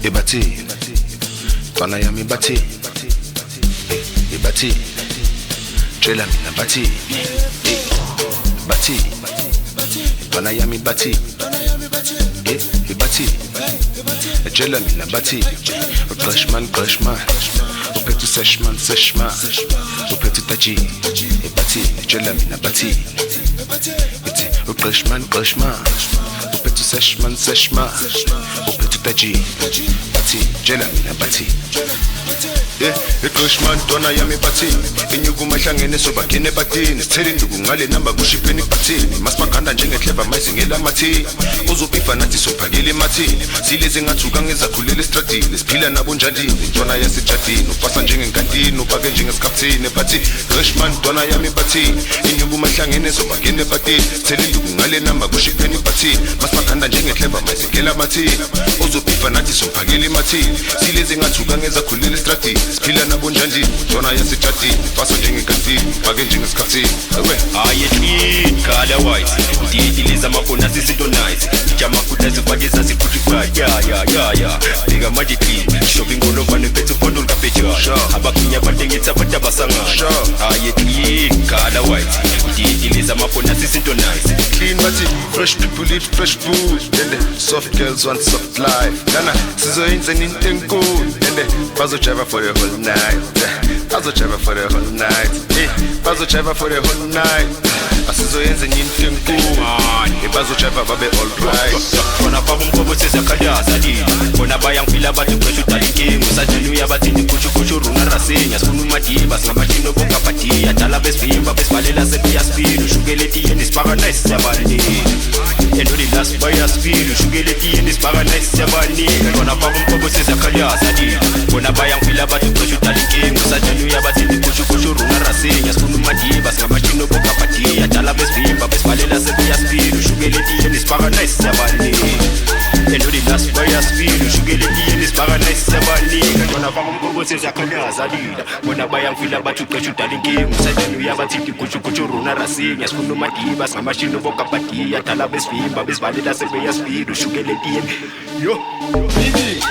Ibati, Twana yami bati, Ibati, Trela mina bati, Bati, Twana yami bati, Ibati, Trela mina bati, Crushman, Upeti seshman, Upeti taji, Ibati, Trela mina bati, Crushman, Upeti seshman, Upeti taji, Bati, Trela mina bati. Crushman, Twana yami bati, Inyukuma hlangene sobakene batini, Sithele induku ngale namba kushipheni kubathini, Masibaganda njengehleva mayizingela mathini, Uzobifa nathi sophakile mathini, Silezi ngathuka ngezakhulele estradini, Siphila nabo njandini, Ntwana yasejadini, Ufasa njengenkantini, Ubake njengesikhaphthini, Bathi, Crushman, Twana yami bati, Inyukuma hlangene sobakene batini, Sithele induku ngale namba kushipheni kubathini, Masibaganda njengehleva mayizingela mathini, Uzobifa nathi sophakile mathini, Silezi ngathuka ngezakhulele estradini, Siphila nabo njandini, Ntwana yasejadini, Ufasa njengenkantini, Ubake njengesikhaphthini. Ayetli khala white Udidiliza mafona sisinto nice Ijama kuda zifakeza ziputrify Yeah Liga magic clean Shopping ngolo vane bethu fondo lkapecha Abakunya batengitsa batabasanga Ayetli khala white Udidiliza mafona sisinto nice Clean bati, fresh people eat fresh food, and the soft girls want soft life. Nana, sizoyenza into enkulu, and the bazochava for the whole night. Bazochava for the whole night. Bazochava for the whole night. Asizoyenza into enkulu, bazochava babe alright. Kona baba mkobo seza kadaza di Kona bayang pila batu kreshu talinking Usajinu ya batini kuchu runa rasenya Skunu madiba snabachino boka pati Atala besfimba bespalela sepi aspiru Shugeleti yenis paradise ya bani Endo di last by aspiru Shugeleti yenis paradise ya bani Kona baba mkobo seza kadaza di Kona bayang pila batu kreshu talinking Usajinu ya batini kuchu runa rasenya Skunu madiba snabachino boka pati Atala besfimba bespalela sepi aspiru Shugeleti yenis paradise ya bani Endo di last by aspiru Shugeleti yenis paradise ya bani Kona baba mkobo seza kadaza di Kona bayang pila batu kreshu talinking Usajinu ya batini kuchu runa rasenya Skunu madiba snabachino boka pati Atala besfimba bespalela sepi aspiru Shugeleti yenis Yo Bibi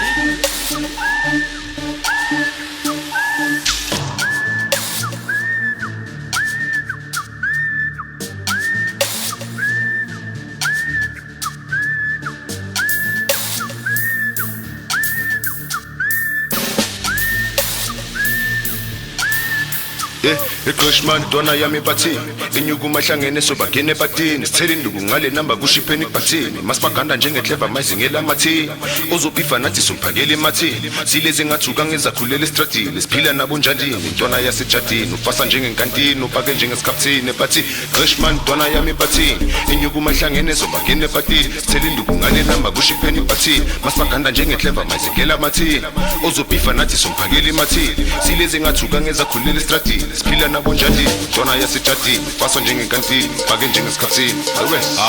Crushman, Twana yami bati, Inyukuma hlangene sobakene batini, Sithele induku ngale namba kushipheni kubathini, Masibaganda njengehleva mayizingela mathini, Uzobifa nathi sophakele mathini, Silezi ngathuka ngezakhulele estradini, Siphila nabo njandini, Ntwana yasejadini, Ufasa njengenkantini, Ubake njengesikhaphthini, Bathi, Crushman, Twana yami bati, Inyukuma hlangene sobakene batini, Sithele induku ngale namba kushipheni kubathini, Masibaganda njengehleva mayizingela mathini, Uzobifa nathi sophakele mathini, Silezi ngathuka ngezakhulele estradini, Siphila nabo njandini, Ntwana yasejadini, Ufasa njengenkantini, Ubake njengesikhaphthini.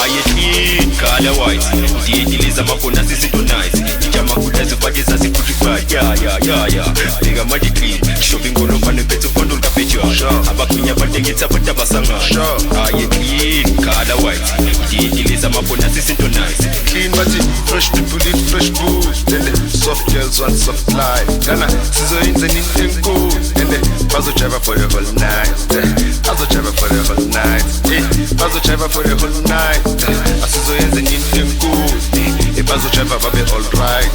Ayetli khala white Udidiliza mafona sisinto nice Ijama kuda zifakeza ziputrify Yeah Liga magic clean Shopping ngolo vane bethu fondo lkapecha Abakunya batengitsa batabasanga Ayetli khala white Udidiliza mafona sisinto nice Clean bati, fresh people eat fresh food, and the soft girls want soft life. Nana, sizoyenza into enkulu, and the bazochava for the whole night. Bazochava for the whole night. Bazochava for the whole night. Asizoyenza into enkulu, bazochava babe alright.